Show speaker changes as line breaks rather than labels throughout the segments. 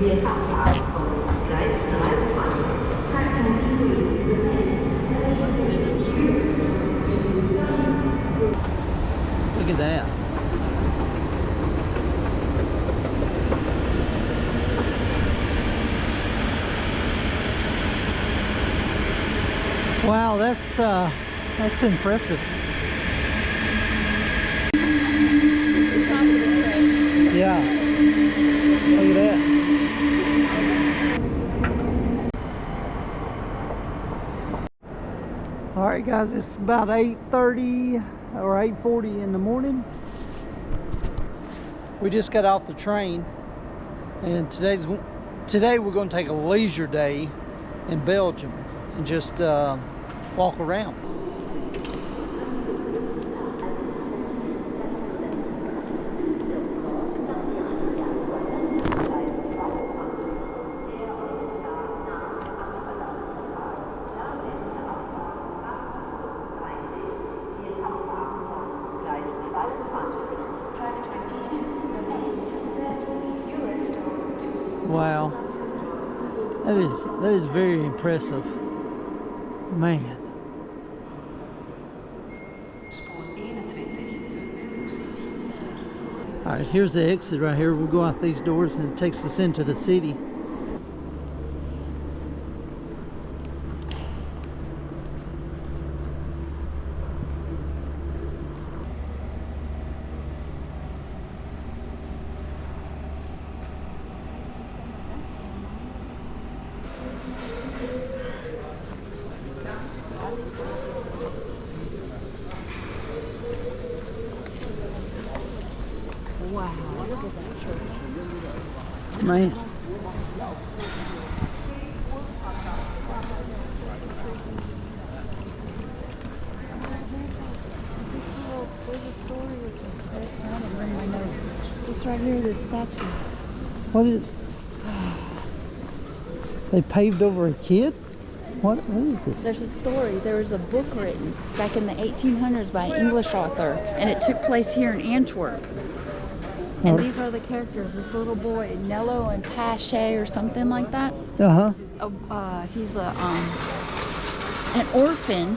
Look at that. Wow, that's impressive.
The top of the train.
Yeah. Look at that. All right, guys, it's about 8:30 or 8:40 in the morning. We just got off the train, and today we're going to take a leisure day in Belgium and just walk around. Wow, that is very impressive, man. All right, here's the exit right here. We'll go out these doors and it takes us into the city.
Wow, look at that church.
Man.
There's a story with this person. I didn't bring my notes. This right here, this statue.
What is? They paved over a kid? What is this?
There's a story. There was a book written back in the 1800s by an English author, and it took place here in Antwerp. And these are the characters. This little boy, Nello and Patrasche or something like that. He's an orphan,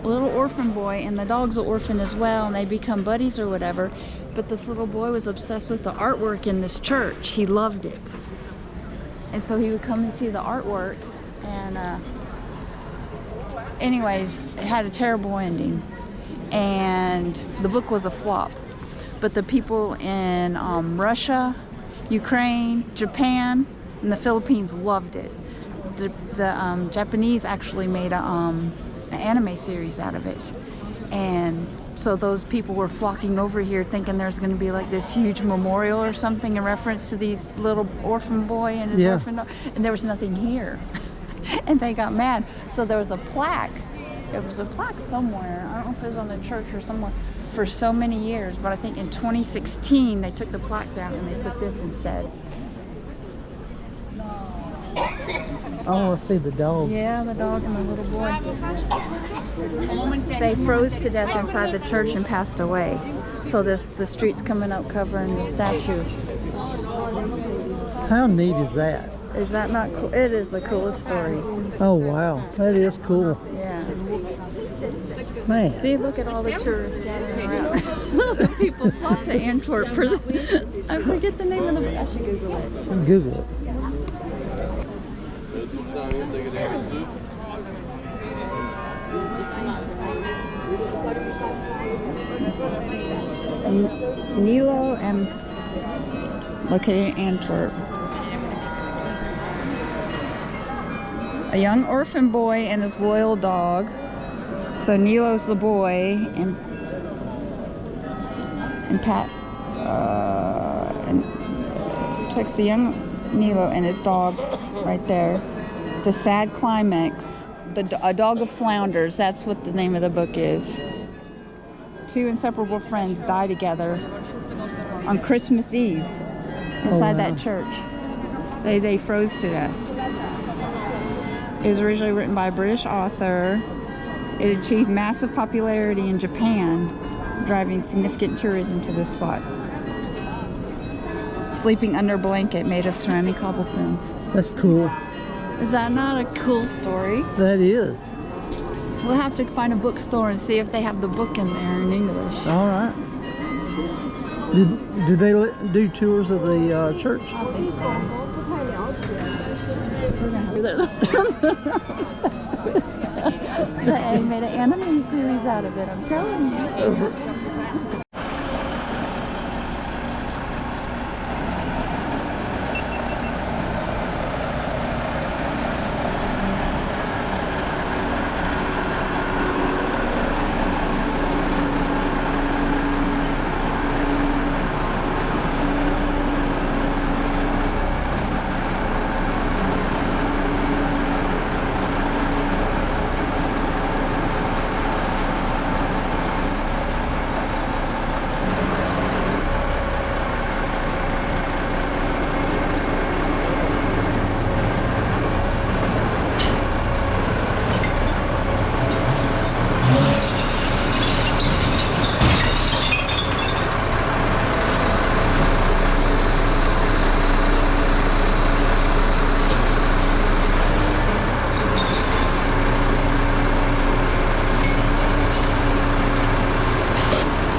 a little orphan boy, and the dog's an orphan as well, and they become buddies or whatever. But this little boy was obsessed with the artwork in this church. He loved it. And so he would come and see the artwork, and anyways, it had a terrible ending. And the book was a flop. But the people in Russia, Ukraine, Japan, and the Philippines loved it. The Japanese actually made an anime series out of it. And so those people were flocking over here thinking there's going to be like this huge memorial or something in reference to these little orphan boy and his orphan dog. And there was nothing here. And they got mad. So there was a plaque. There was a plaque somewhere. I don't know if it was on the church or somewhere. For so many years, but I think in 2016 they took the plaque down and they put this instead.
Oh, I see the dog.
Yeah, the dog and the little boy. They froze to death inside the church and passed away. So the street's coming up covering the statue.
How neat is that?
Is that not cool? It is the coolest story.
Oh wow, that is cool.
Yeah.
Man.
See, look at all the tourists gathering around. People flock to Antwerp for the... I forget the name of the book. I should Google it.
Google it. Nello and located in Antwerp. A young orphan boy and his loyal dog. So Nello's the boy, and Pat takes the young Nello and his dog right there. The sad climax, a dog of Flanders. That's what the name of the book is. Two inseparable friends die together on Christmas Eve inside that church. They froze to death. It was originally written by a British author. It achieved massive popularity in Japan, driving significant tourism to this spot. sleeping under a blanket made of surrounding cobblestones.
That's cool.
Is that not a cool story?
That is.
We'll have to find a bookstore and see if they have the book in there in English.
All right. Do they do tours of the church?
I think so. I'm obsessed with it. They made an anime series out of it, I'm telling you.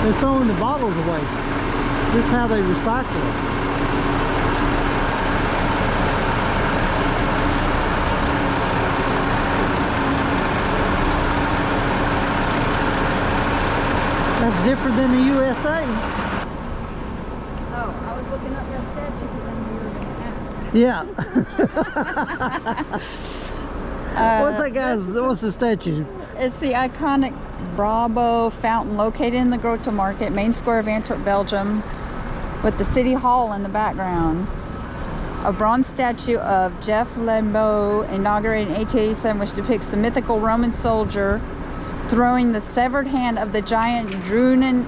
They're throwing the bottles away. This is how they recycle it. That's different than the USA.
Oh, I was looking up that statue because I knew you were going to ask.
Yeah. What's that guy's, what's the statue?
It's the iconic Brabo fountain located in the Grote Markt, main square of Antwerp, Belgium, with the city hall in the background. A bronze statue of Jeff Lembeau, inaugurated in 1887, which depicts the mythical Roman soldier throwing the severed hand of the giant Drunen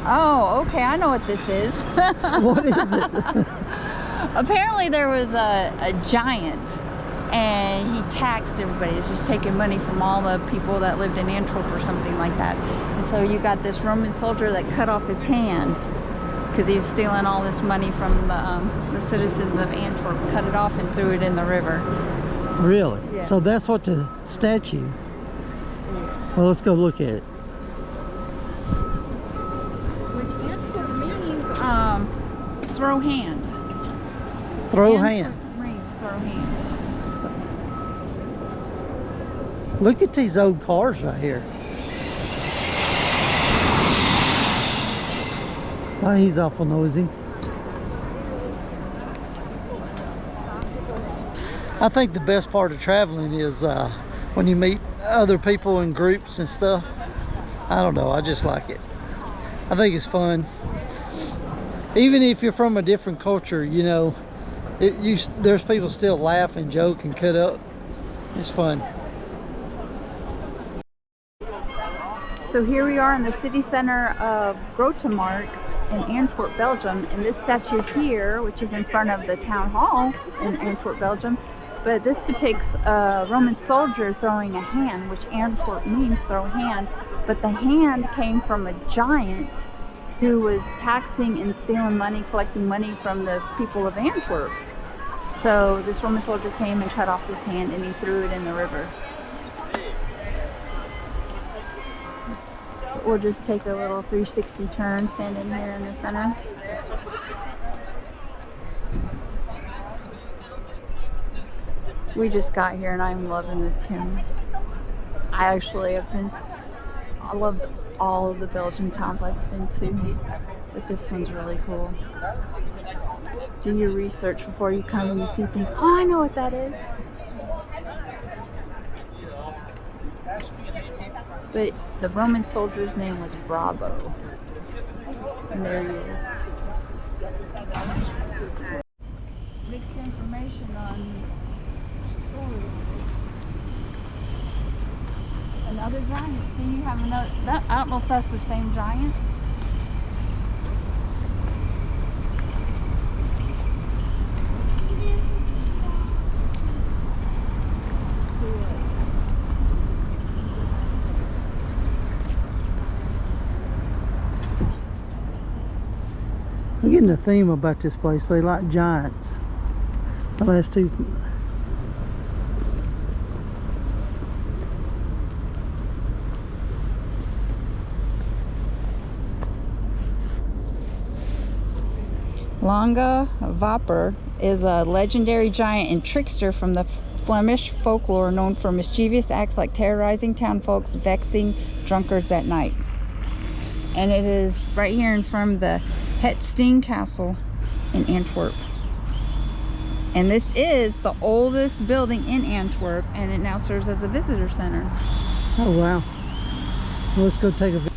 Oh, okay, I know what this is.
What is it?
Apparently there was a giant, and he taxed everybody. He's just taking money from all the people that lived in Antwerp or something like that. And so you got this Roman soldier that cut off his hand because he was stealing all this money from the citizens of Antwerp, cut it off and threw it in the river.
Really?
Yeah.
So that's what the statue. Well, let's go look at it.
Which Antwerp means throw hand.
Throw
Antwerp
hand.
means throw hand.
Look at these old cars right here. Oh, he's awful noisy. I think the best part of traveling is when you meet other people in groups and stuff. I don't know, I just like it. I think it's fun. Even if you're from a different culture, you know, there's people still laugh and joke and cut up. It's fun.
So here we are in the city center of Grote Markt in Antwerp, Belgium, and this statue here, which is in front of the town hall in Antwerp, Belgium, but this depicts a Roman soldier throwing a hand, which Antwerp means throw hand, but the hand came from a giant who was taxing and stealing money, collecting money from the people of Antwerp. So this Roman soldier came and cut off his hand and he threw it in the river. We'll just take a little 360 turn standing here in the center. We just got here and I'm loving this town. I loved all of the Belgian towns I've been to, but this one's really cool. Do your research before you come and you see things. Oh, I know what that is. But the Roman soldier's name was Brabo. And there he is. Mixed information on stories. Another giant. See, you have another. I don't know if that's the same giant.
I'm getting a theme about this place. They like giants. The last two.
Lange Wapper is a legendary giant and trickster from the Flemish folklore, known for mischievous acts like terrorizing townfolks, vexing drunkards at night. And it is right here in front of the Steen castle in Antwerp. And this is the oldest building in Antwerp, and it now serves as a visitor center.
Oh wow. Well, let's go take a visit.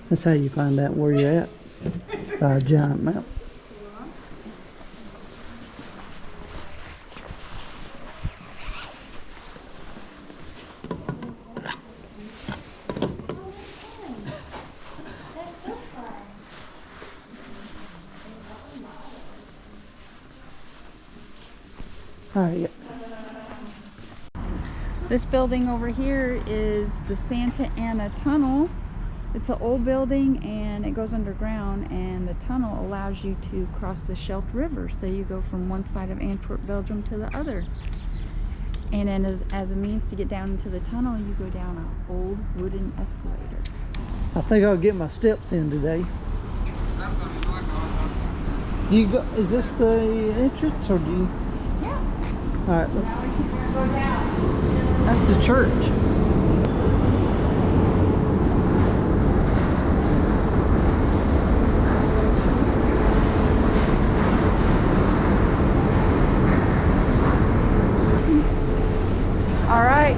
That's how you find out where you're at, by a giant map. All right.
This building over here is the Santa Ana Tunnel. It's an old building and it goes underground, and the tunnel allows you to cross the Scheldt River. So you go from one side of Antwerp, Belgium to the other. And then as a means to get down into the tunnel, you go down an old wooden escalator.
I think I'll get my steps in today. Do you go, is this the entrance or do you?
Yeah.
All right, let's
Now we can go down.
That's the church.
All right,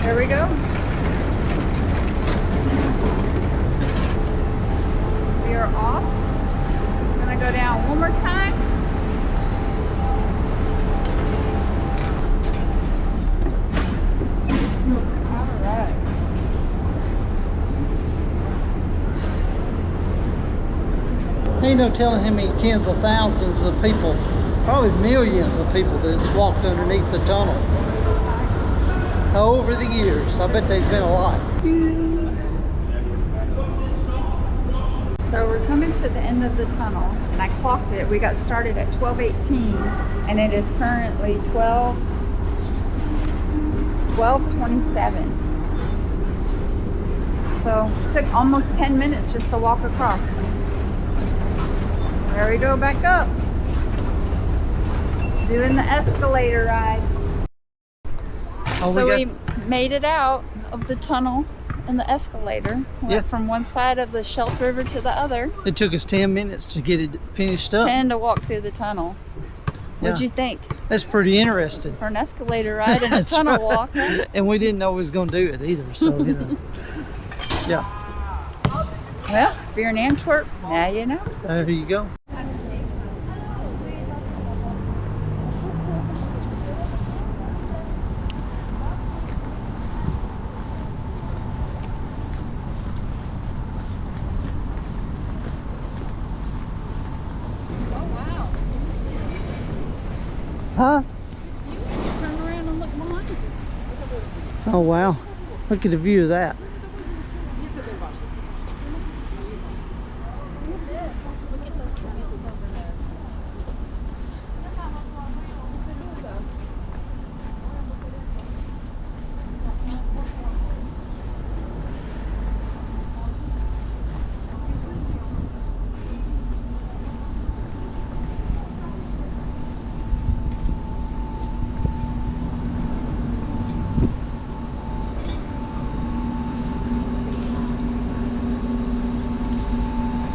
here we go. We are off. I'm gonna go down one more time. All right.
Ain't no telling how many tens of thousands of people, probably millions of people that's walked underneath the tunnel over the years. I bet there's been a lot.
So we're coming to the end of the tunnel, and I clocked it. We got started at 12:18, and it is currently 12:27. So it took almost 10 minutes just to walk across. There we go, back up. Doing the escalator ride.
Oh,
So we made it out of the tunnel in the escalator. Went from one side of the Scheldt River to the other.
It took us 10 minutes to get it finished up.
10 to walk through the tunnel. What'd you think?
That's pretty interesting.
For an escalator ride and a tunnel
right.
walk. Huh?
And we didn't know we was going to do it either, so, you know. Yeah.
Well, if you're in Antwerp, now you know.
There you go.
Huh?
Turn around and look behind you.
Oh wow, look at the view of that.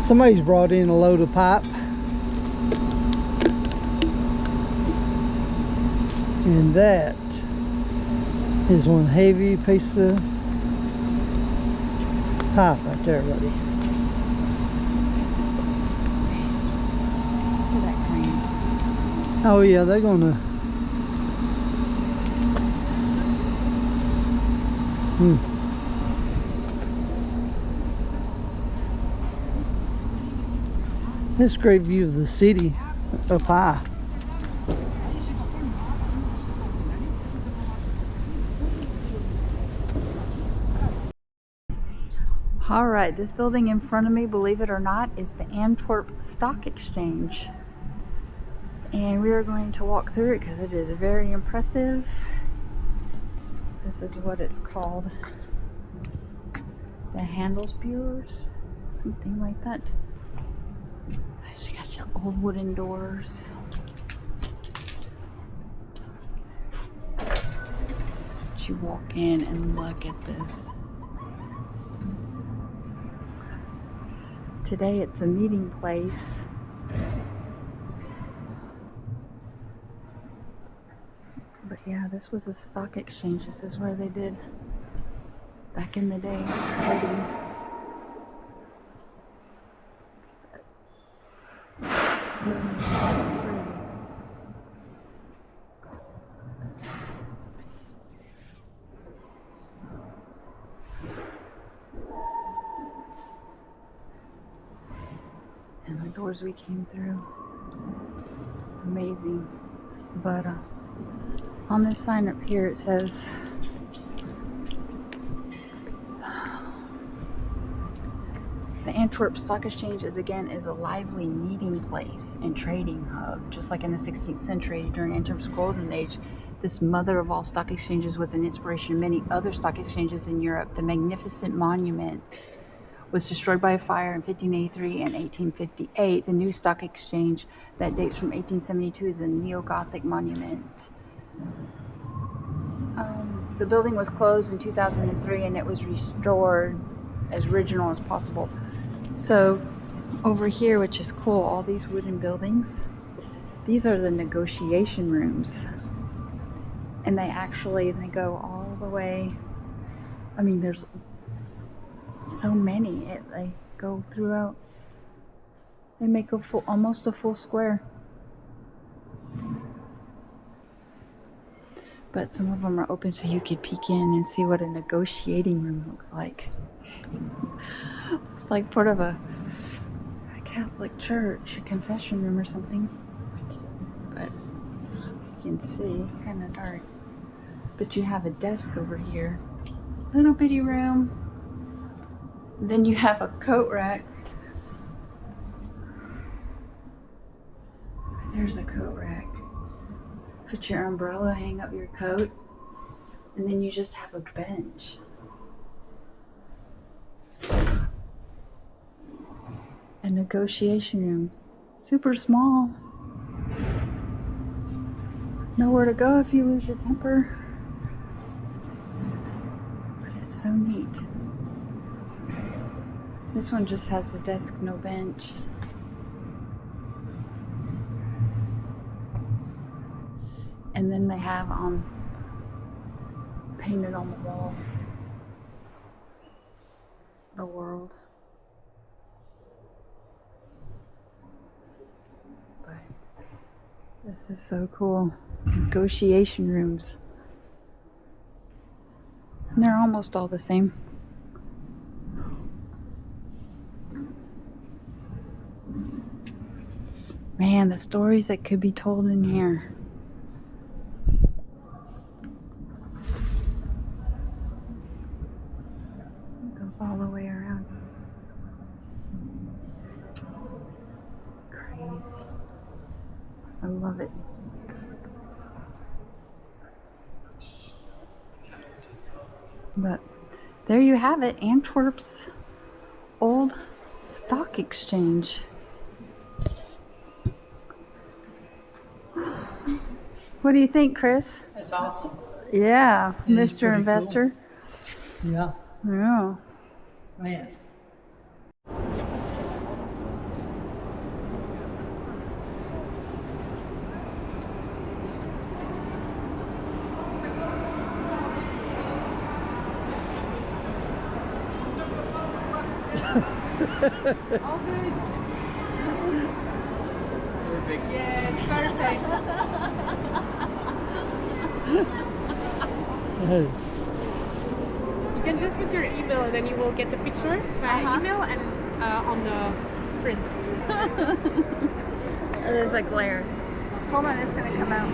Somebody's brought in a load of pipe. And that is one heavy piece of pipe right there, buddy.
Look at that crane.
Oh yeah, they're gonna This great view of the city up high.
All right, this building in front of me, believe it or not, is the Antwerp Stock Exchange. And we are going to walk through it because it is very impressive. This is what it's called. The Handelsbuurs, something like that. She got your old wooden doors. You walk in and look at this. Today it's a meeting place. But yeah, this was a stock exchange. This is where they did back in the day trading. And the doors we came through, amazing. But on this sign up here it says the Antwerp Stock Exchange is a lively meeting place and trading hub. Just like in the 16th century during Antwerp's golden age, this mother of all stock exchanges was an inspiration to many other stock exchanges in Europe. The magnificent monument was destroyed by a fire in 1583 and 1858. The new stock exchange that dates from 1872 is a neo-Gothic monument. The building was closed in 2003 and it was restored as original as possible. So over here, which is cool, all these wooden buildings, these are the negotiation rooms. And they go all the way. I mean, there's so many. They go throughout. They make almost a full square. But some of them are open so you could peek in and see what a negotiating room looks like. It's like part of a Catholic church, a confession room or something. But you can see, kind of dark. But you have a desk over here. Little bitty room. Then you have a coat rack. There's a coat rack. Put your umbrella, hang up your coat, and then you just have a bench. A negotiation room. Super small. Nowhere to go if you lose your temper. But it's so neat. This one just has the desk, no bench. And then they have painted on the wall the world. But this is so cool. Negotiation rooms. And they're almost all the same. Man, the stories that could be told in here. goes all the way around. Crazy. I love it. But there you have it, Antwerp's old stock exchange. What do you think, Chris?
That's awesome.
Yeah,
It is
Mr.
pretty
Investor.
Cool. Yeah,
Yeah.
man.
All good. Perfect. Yeah, it's perfect.
Hey.
You can just put your email and then you will get the picture via email and on the print.
There's a glare. Hold on, it's gonna come out.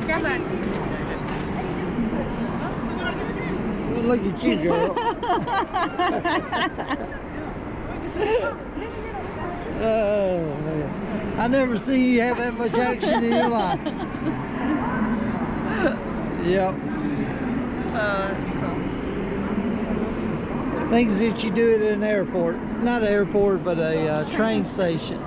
Grab that.
Well, look at you, girl. Oh, man. I never seen you have that much action in your life. Yep.
Oh, that's cool.
Things that you do at an airport. Not an airport, but a train station.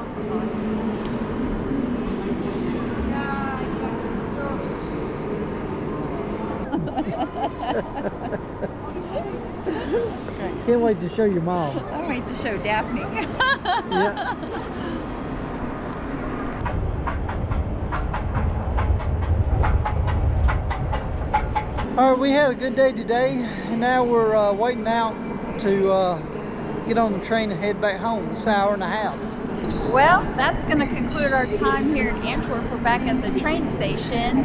Can't wait to show your mom.
I'll wait to show Daphne.
Yeah. All right, we had a good day today, and now we're waiting out to get on the train and head back home. It's an hour and a half.
Well, that's going to conclude our time here in Antwerp. We're back at the train station,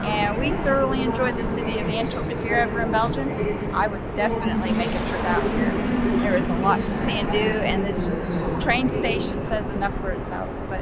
and we thoroughly enjoyed the city of Antwerp. If you're ever in Belgium, I would definitely make a trip out here. There is a lot to see and do, and this train station says enough for itself. But